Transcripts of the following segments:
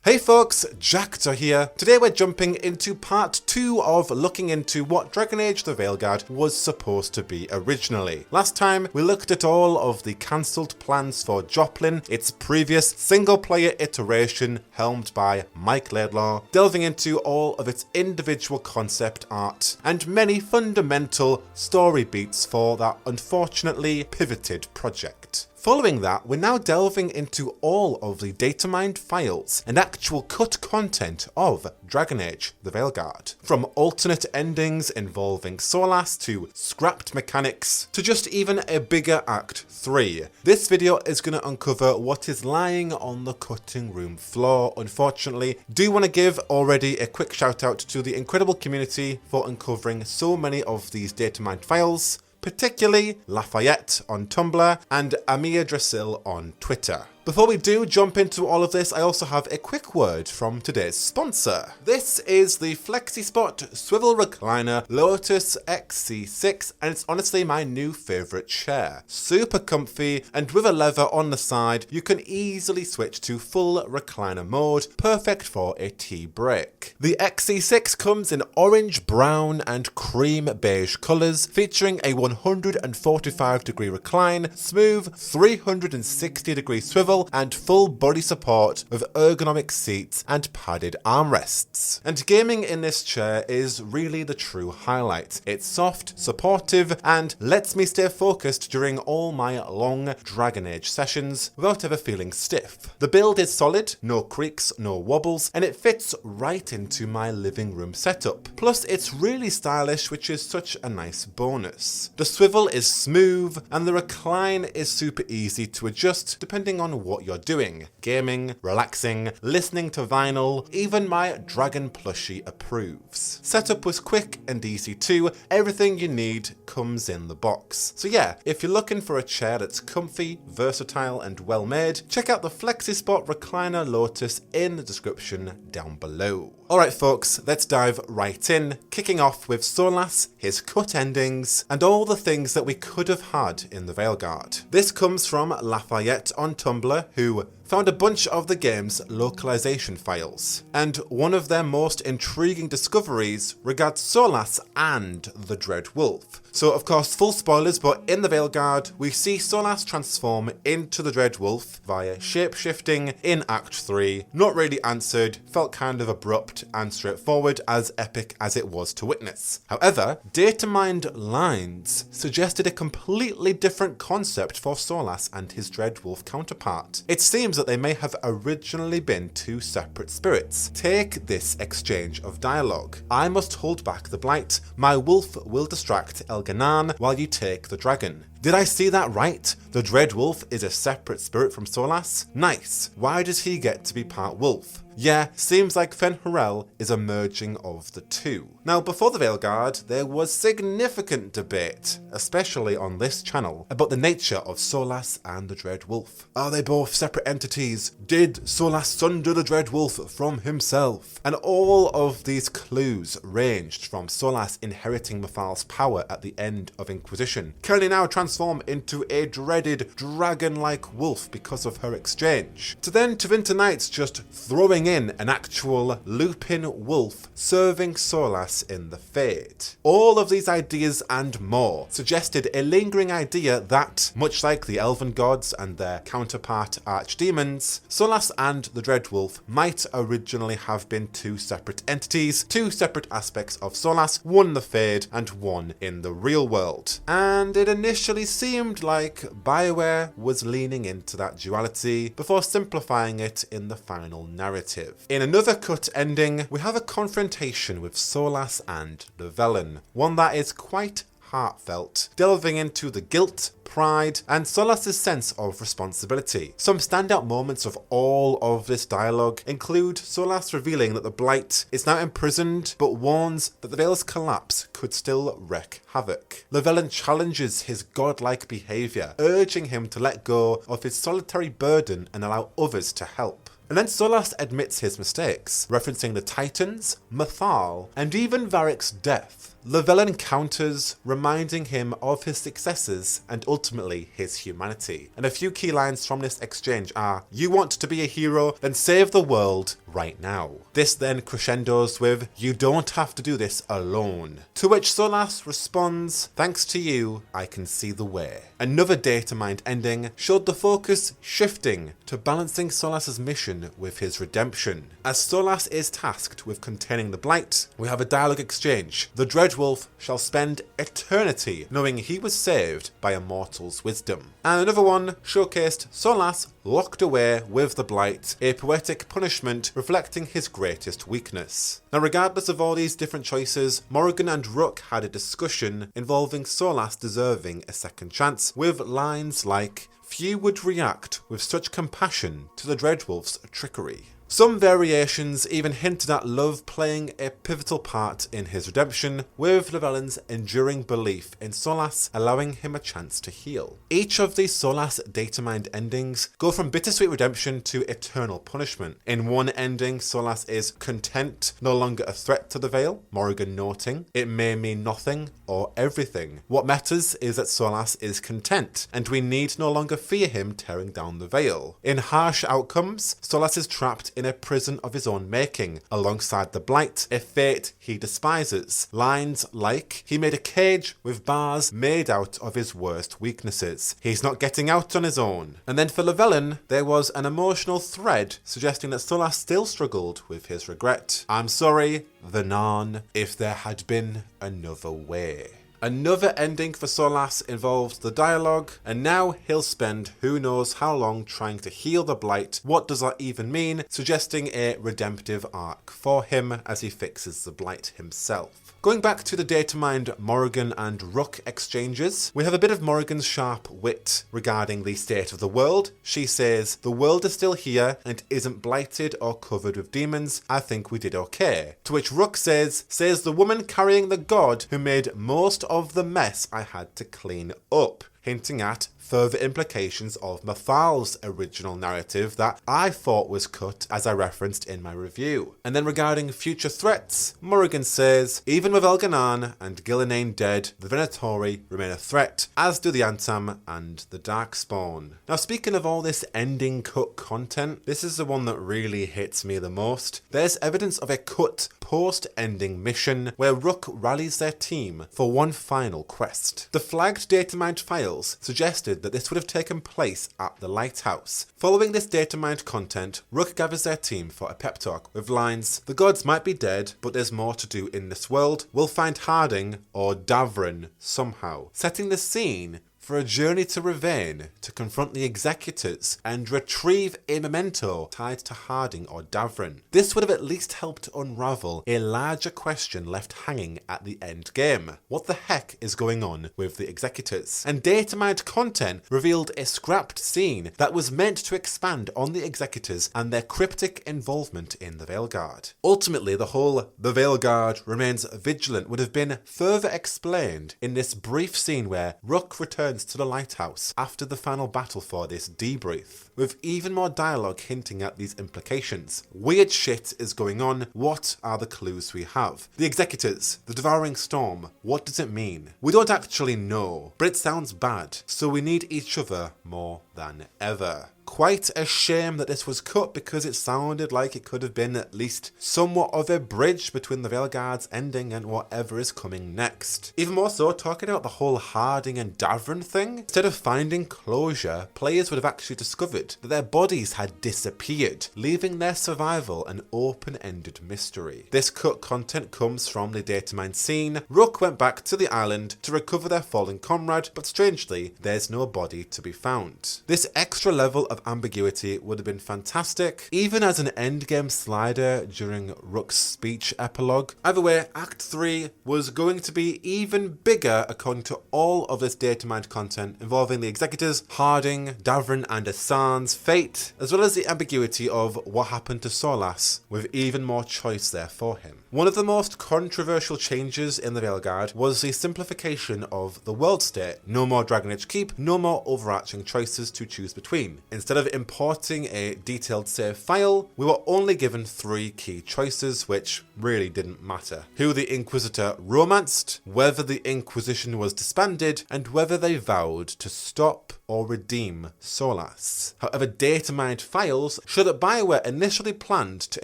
Hey folks, Jackdaw here. Today we're jumping into part 2 of looking into what Dragon Age the Veilguard was supposed to be originally. Last time we looked at all of the cancelled plans for Joplin, its previous single player iteration helmed by Mike Laidlaw, delving into all of its individual concept art and many fundamental story beats for that unfortunately pivoted project. Following that, we're now delving into all of the Datamined files and actual cut content of Dragon Age the Veilguard. From alternate endings involving Solas to scrapped mechanics to just even a bigger Act 3. This video is going to uncover what is lying on the cutting room floor, unfortunately. Do want to give already a quick shout out to the incredible community for uncovering so many of these Datamined files, particularly Lafaiette on Tumblr and Amirdrassil on Twitter. Before we do jump into all of this, I also have a quick word from today's sponsor. This is the FlexiSpot Swivel Recliner Lotus XC6, and it's honestly my new favourite chair. Super comfy, and with a lever on the side, you can easily switch to full recliner mode, perfect for a tea break. The XC6 comes in orange, brown, and cream beige colours, featuring a 145-degree recline, smooth 360-degree swivel, and full body support with ergonomic seats and padded armrests. And gaming in this chair is really the true highlight. It's soft, supportive, and lets me stay focused during all my long Dragon Age sessions without ever feeling stiff. The build is solid, no creaks, no wobbles, and it fits right into my living room setup. Plus, it's really stylish, which is such a nice bonus. The swivel is smooth, and the recline is super easy to adjust depending on what you're doing. Gaming, relaxing, listening to vinyl, even my dragon plushie approves. Setup was quick and easy too. Everything you need comes in the box. So yeah, if you're looking for a chair that's comfy, versatile, and well made, check out the FlexiSpot Recliner Lotus in the description down below. Alright folks, let's dive right in, kicking off with Solas, his cut endings, and all the things that we could have had in the Veilguard. This comes from Lafaiette on Tumblr, who found a bunch of the game's localization files, and one of their most intriguing discoveries regards Solas and the Dread Wolf. So of course, full spoilers, but in the Veilguard, we see Solas transform into the Dread Wolf via shape-shifting in Act 3. Not really answered, felt kind of abrupt and straightforward, as epic as it was to witness. However, Datamined lines suggested a completely different concept for Solas and his Dread Wolf counterpart. It seems that they may have originally been two separate spirits. Take this exchange of dialogue. I must hold back the blight. My wolf will distract Elganan while you take the dragon. Did I see that right? The Dread Wolf is a separate spirit from Solas? Nice. Why does he get to be part wolf? Yeah, seems like Fen'Harel is a merging of the two. Now, before the Veilguard, there was significant debate, especially on this channel, about the nature of Solas and the Dread Wolf. Are they both separate entities? Did Solas sunder the Dread Wolf from himself? And all of these clues ranged from Solas inheriting Mafal's power at the end of Inquisition, currently now transform into a dreaded dragon-like wolf because of her exchange, to then Tevinter Knights just throwing in an actual Lupin wolf serving Solas in the Fade. All of these ideas and more suggested a lingering idea that, much like the Elven gods and their counterpart archdemons, Solas and the Dread Wolf might originally have been two separate entities, two separate aspects of Solas, one in the Fade and one in the real world. And it initially seemed like BioWare was leaning into that duality before simplifying it in the final narrative. In another cut ending, we have a confrontation with Solas and the Velen, one that is quite heartfelt, delving into the guilt, pride, and Solas' sense of responsibility. Some standout moments of all of this dialogue include Solas revealing that the Blight is now imprisoned, but warns that the Veil's collapse could still wreak havoc. Llewellyn challenges his godlike behaviour, urging him to let go of his solitary burden and allow others to help. And then Solas admits his mistakes, referencing the Titans, Mafal, and even Varric's death. the villain counters, reminding him of his successes and ultimately his humanity. And a few key lines from this exchange are, "You want to be a hero? Then save the world right now." This then crescendos with, "You don't have to do this alone." To which Solas responds, "Thanks to you, I can see the way." Another Datamined ending showed the focus shifting to balancing Solas's mission with his redemption. As Solas is tasked with containing the Blight, we have a dialogue exchange. The Dreadwolf shall spend eternity knowing he was saved by a mortal's wisdom. And another one showcased Solas locked away with the Blight, a poetic punishment reflecting his greatest weakness. Now, regardless of all these different choices, Morrigan and Rook had a discussion involving Solas deserving a second chance, with lines like, "Few would react with such compassion to the Dreadwolf's trickery." Some variations even hinted at love playing a pivotal part in his redemption, with the villain's enduring belief in Solas allowing him a chance to heal. Each of these Solas Datamined endings go from bittersweet redemption to eternal punishment. In one ending, Solas is content, no longer a threat to the Veil, Morrigan noting, "It may mean nothing or everything. What matters is that Solas is content, and we need no longer fear him tearing down the Veil." In harsh outcomes, Solas is trapped in a prison of his own making, alongside the Blight, a fate he despises. Lines like, "He made a cage with bars made out of his worst weaknesses. He's not getting out on his own." And then for the villain, there was an emotional thread suggesting that Solas still struggled with his regret. "I'm sorry, Vernan, if there had been another way." Another ending for Solas involves the dialogue, and now he'll spend who knows how long trying to heal the Blight. What does that even mean? Suggesting a redemptive arc for him as he fixes the Blight himself. Going back to the Datamined Morrigan and Rook exchanges, we have a bit of Morrigan's sharp wit regarding the state of the world. She says, "The world is still here and isn't blighted or covered with demons. I think we did okay." To which Rook says the woman carrying the god who made most of the mess I had to clean up, hinting at further implications of Mathal's original narrative that I thought was cut, as I referenced in my review. And then regarding future threats, Morrigan says, "Even with Elganan and Gillenane dead, the Venatori remain a threat, as do the Antam and the Darkspawn." Now, speaking of all this ending cut content, this is the one that really hits me the most. There's evidence of a cut post-ending mission where Rook rallies their team for one final quest. The flagged Datamined files suggested that this would have taken place at the lighthouse. Following this Datamined content, Rook gathers their team for a pep talk with lines, "The gods might be dead, but there's more to do in this world. We'll find Harding or Davrin somehow," setting the scene for a journey to Ravane to confront the Executors and retrieve a memento tied to Harding or Davrin. This would have at least helped unravel a larger question left hanging at the end game. What the heck is going on with the Executors? And Datamined content revealed a scrapped scene that was meant to expand on the Executors and their cryptic involvement in the Veilguard. Ultimately, the whole "the Veilguard remains vigilant" would have been further explained in this brief scene where Rook returns to the lighthouse after the final battle for this debrief, with even more dialogue hinting at these implications. Weird shit is going on. What are the clues we have? The Executors, the Devouring Storm, what does it mean? We don't actually know, but it sounds bad, so we need each other more than ever. Quite a shame that this was cut, because it sounded like it could have been at least somewhat of a bridge between the Veilguard's ending and whatever is coming next. Even more so, talking about the whole Harding and Davrin thing, instead of finding closure, players would have actually discovered that their bodies had disappeared, leaving their survival an open-ended mystery. This cut content comes from the Datamined scene. Rook went back to the island to recover their fallen comrade, but strangely, there's no body to be found. This extra level of ambiguity would have been fantastic, even as an endgame slider during Rook's speech epilogue. Either way, Act 3 was going to be even bigger according to all of this Datamined content involving the Executors, Harding, Davrin and Asan's fate, as well as the ambiguity of what happened to Solas, with even more choice there for him. One of the most controversial changes in the Veilguard was the simplification of the world state. No more Dragon Age Keep, no more overarching choices to choose between. Instead of importing a detailed save file, we were only given 3 key choices which really didn't matter. Who the Inquisitor romanced, whether the Inquisition was disbanded, and whether they vowed to stop or redeem Solas. However, Datamined files show that BioWare initially planned to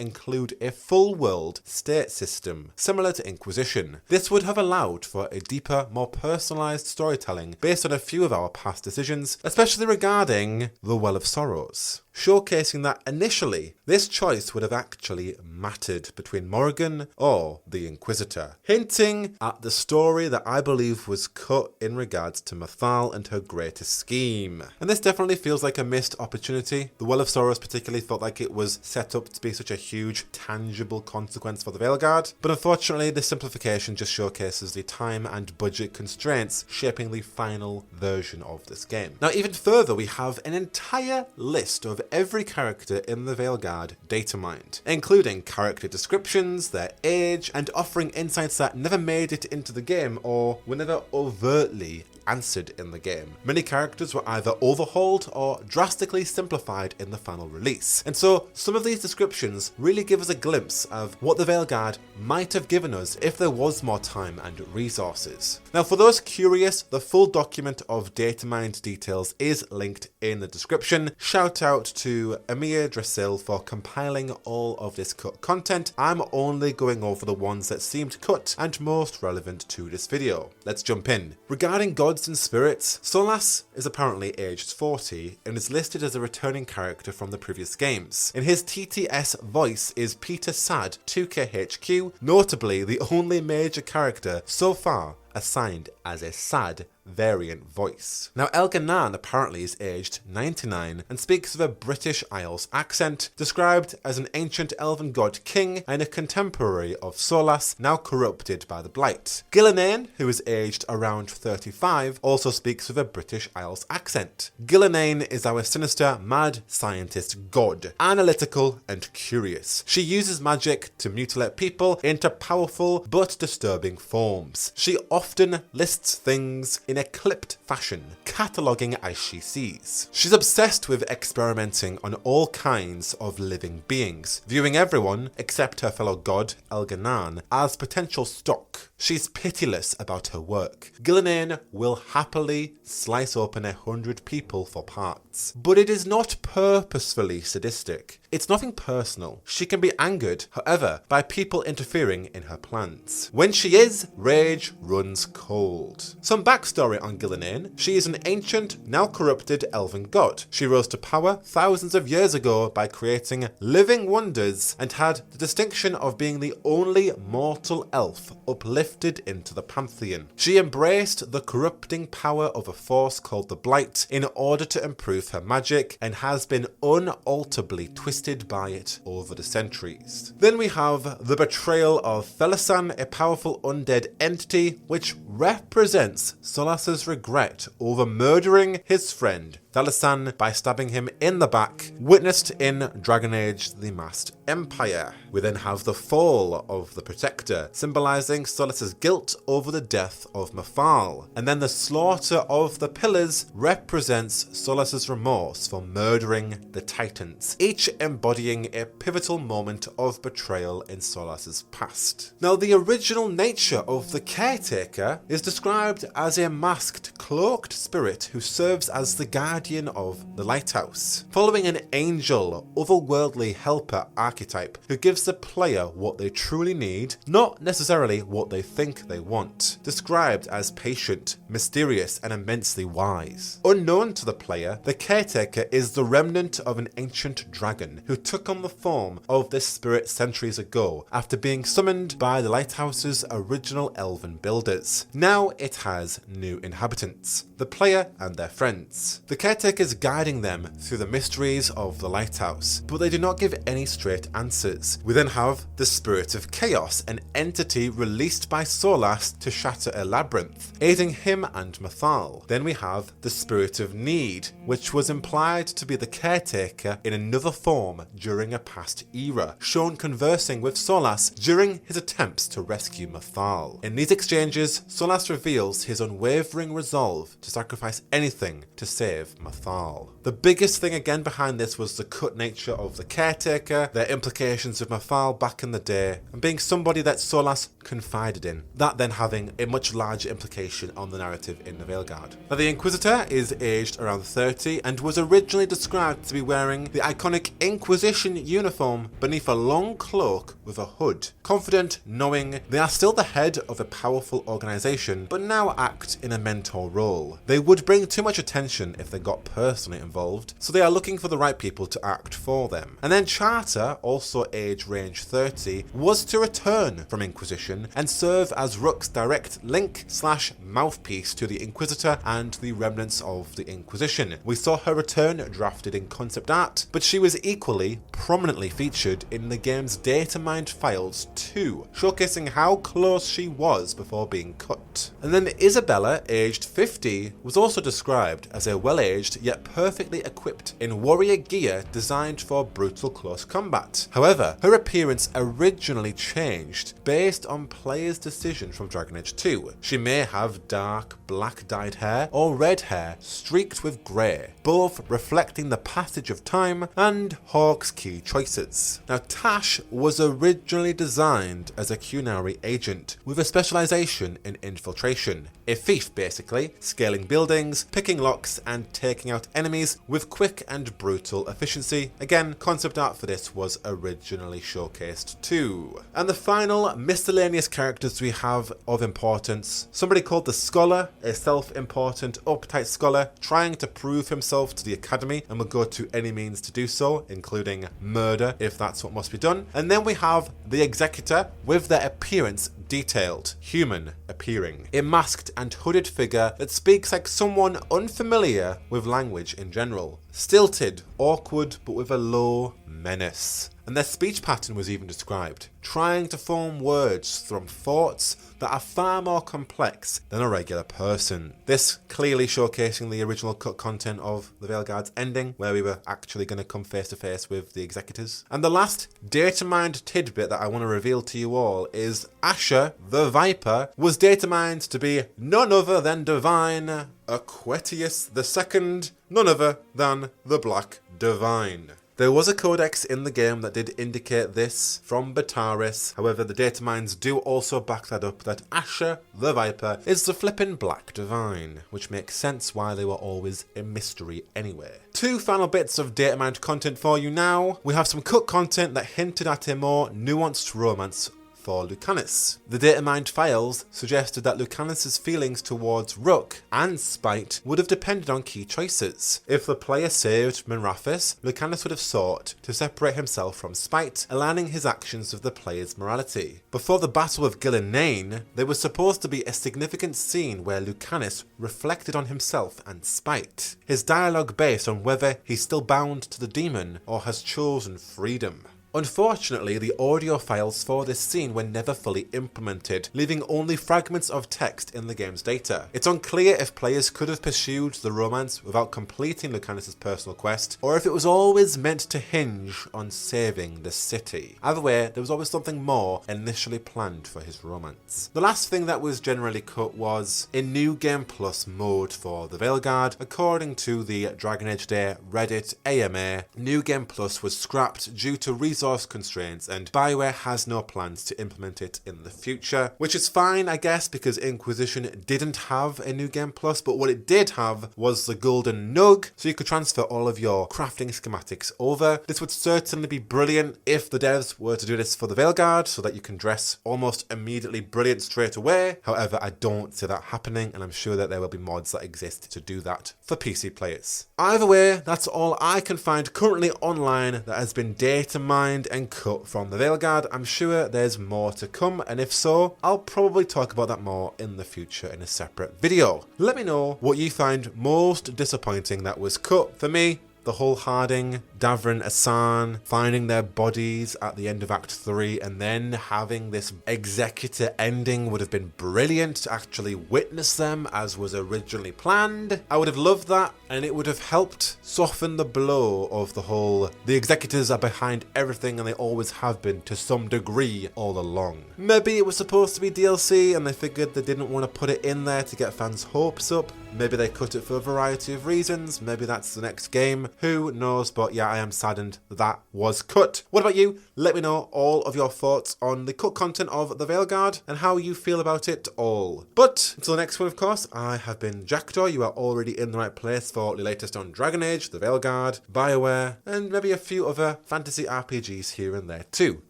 include a full world state system, similar to Inquisition. This would have allowed for a deeper, more personalised storytelling based on a few of our past decisions, especially regarding the Well of Sorrows, showcasing that initially this choice would have actually mattered between Morrigan or the Inquisitor, hinting at the story that I believe was cut in regards to Mythal and her greatest scheme. And this definitely feels like a missed opportunity. The Well of Sorrows particularly felt like it was set up to be such a huge, tangible consequence for the Veilguard, but unfortunately this simplification just showcases the time and budget constraints shaping the final version of this game. Now even further, we have an entire list of every character in the Veilguard Datamined, including character descriptions, their age, and offering insights that never made it into the game or were never overtly answered in the game. Many characters were either overhauled or drastically simplified in the final release, and so some of these descriptions really give us a glimpse of what the Veilguard might have given us if there was more time and resources. Now for those curious, the full document of Datamined details is linked in the description. Shout out to Amirdrassil for compiling all of this cut content. I'm only going over the ones that seemed cut and most relevant to this video. Let's jump in. Regarding gods and spirits, Solas is apparently aged 40 and is listed as a returning character from the previous games. In his TTS voice is Peter Sad 2KHQ, notably the only major character so far assigned as a Sad variant voice. Now Elganan apparently is aged 99 and speaks with a British Isles accent, described as an ancient elven god king and a contemporary of Solas, now corrupted by the Blight. Gillenane, who is aged around 35, also speaks with a British Isles accent. Gillenane is our sinister, mad scientist god, analytical and curious. She uses magic to mutilate people into powerful but disturbing forms. She often lists things in a clipped fashion, cataloguing as she sees. She's obsessed with experimenting on all kinds of living beings, viewing everyone, except her fellow god, Elganan, as potential stock. She's pitiless about her work. Gillenane will happily slice open 100 people for parts, but it is not purposefully sadistic. It's nothing personal. She can be angered, however, by people interfering in her plans. When she is, rage runs cold. Some backstory on Gillenane: she is an ancient, now corrupted elven god. She rose to power thousands of years ago by creating living wonders and had the distinction of being the only mortal elf uplifted into the pantheon. She embraced the corrupting power of a force called the Blight in order to improve her magic and has been unalterably twisted by it over the centuries. Then we have the betrayal of Thelasan, a powerful undead entity which represents Solas's regret over murdering his friend Thelasan by stabbing him in the back, witnessed in Dragon Age: The Masked Empire. We then have the fall of the Protector, symbolising Solas's guilt over the death of Mythal, and then the slaughter of the Pillars represents Solas's remorse for murdering the Titans, each embodying a pivotal moment of betrayal in Solas's past. Now the original nature of the Caretaker is described as a masked, cloaked spirit who serves as the guardian of the lighthouse, following an angel, otherworldly helper archetype who gives the player what they truly need, not necessarily what they think they want. Described as patient, mysterious, and immensely wise. Unknown to the player, the Caretaker is the remnant of an ancient dragon who took on the form of this spirit centuries ago after being summoned by the lighthouse's original elven builders. Now it has new inhabitants, the player and their friends. The Caretaker is guiding them through the mysteries of the lighthouse, but they do not give any straight answers. We then have the Spirit of Chaos, an entity released by Solas to shatter a labyrinth, aiding him and Mythal. Then we have the Spirit of Need, which was implied to be the Caretaker in another form during a past era, shown conversing with Solas during his attempts to rescue Mythal. In these exchanges, Solas reveals his unwavering resolve to sacrifice anything to save Mythal. The biggest thing again behind this was the cut nature of the caretaker, their implications with Mythal back in the day, and being somebody that Solas confided in, that then having a much larger implication on the narrative in the Veilguard. Now the Inquisitor is aged around 30 and was originally described to be wearing the iconic Inquisition uniform beneath a long cloak with a hood, confident knowing they are still the head of a powerful organisation but now act in a mentor role. They would bring too much attention if they got personally involved, so they are looking for the right people to act for them. And then Charter, also age range 30, was to return from Inquisition and serve as Rook's direct link/mouthpiece to the Inquisitor and the remnants of the Inquisition. We saw her return drafted in concept art, but she was equally prominently featured in the game's Datamined files too, showcasing how close she was before being cut. And then Isabella, aged 50, was also described as a well-aged yet perfectly equipped in warrior gear designed for brutal close combat. However, her appearance originally changed based on players' decision from Dragon Age 2. She may have dark black dyed hair or red hair streaked with grey, both reflecting the passage of time and Hawke's key choices. Now Tash was originally designed as a Qunari agent with a specialisation in infiltration, a thief basically, scaling buildings, picking locks and taking out enemies with quick and brutal efficiency. Again, concept art for this was originally showcased too. And the final miscellaneous characters we have of importance, somebody called the Scholar, a self-important, uptight scholar trying to prove himself to the Academy and will go to any means to do so, including murder if that's what must be done. And then we have the Executor with their appearance detailed, human appearing, a masked and hooded figure that speaks like someone unfamiliar with language in general. Stilted, awkward, but with a low menace. And their speech pattern was even described, trying to form words from thoughts that are far more complex than a regular person. This clearly showcasing the original cut content of the Veilguard's ending, where we were actually going to come face to face with the Executors. And the last Datamined tidbit that I want to reveal to you all is Asher, the Viper, was Datamined to be none other than Divine Aquetius II, none other than the Black Divine. There was a codex in the game that did indicate this from Bataris, however the Dataminds do also back that up, that Asher, the Viper, is the flippin' Black Divine, which makes sense why they were always a mystery anyway. Two final bits of Datamined content for you now. We have some cut content that hinted at a more nuanced romance for Lucanus. The Datamined files suggested that Lucanus' feelings towards Rook and spite would have depended on key choices. If the player saved Minrathous, Lucanus would have sought to separate himself from spite, aligning his actions with the player's morality. Before the Battle of Gillinane, there was supposed to be a significant scene where Lucanus reflected on himself and spite, his dialogue based on whether he's still bound to the demon or has chosen freedom. Unfortunately, the audio files for this scene were never fully implemented, leaving only fragments of text in the game's data. It's unclear if players could have pursued the romance without completing Lucanus' personal quest, or if it was always meant to hinge on saving the city. Either way, there was always something more initially planned for his romance. The last thing that was generally cut was a New Game Plus mode for the Veilguard. According to the Dragon Age Day Reddit AMA, New Game Plus was scrapped due to resource constraints, and BioWare has no plans to implement it in the future, which is fine I guess because Inquisition didn't have a New Game Plus, but what it did have was the Golden Nug, so you could transfer all of your crafting schematics over. This would certainly be brilliant if the devs were to do this for the Veilguard, so that you can dress almost immediately brilliant straight away. However, I don't see that happening, and I'm sure that there will be mods that exist to do that for PC players. Either way, that's all I can find currently online that has been data mined and cut from the Veilguard. I'm sure there's more to come, and if so, I'll probably talk about that more in the future in a separate video. Let me know what you find most disappointing that was cut. For me, the whole Harding, Davrin, Asan finding their bodies at the end of Act 3 and then having this Executor ending would have been brilliant to actually witness them as was originally planned. I would have loved that, and it would have helped soften the blow of the whole the Executors are behind everything and they always have been to some degree all along. Maybe it was supposed to be DLC and they figured they didn't want to put it in there to get fans' hopes up. Maybe they cut it for a variety of reasons. Maybe that's the next game. Who knows? But yeah, I am saddened that was cut. What about you? Let me know all of your thoughts on the cut content of the Veilguard and how you feel about it all. But until the next one, of course, I have been Jackdaw. You are already in the right place for the latest on Dragon Age, the Veilguard, BioWare, and maybe a few other fantasy RPGs here and there too.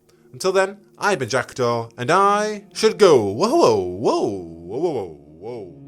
Until then, I've been Jackdaw, and I should go. Whoa, whoa, whoa, whoa, whoa, whoa.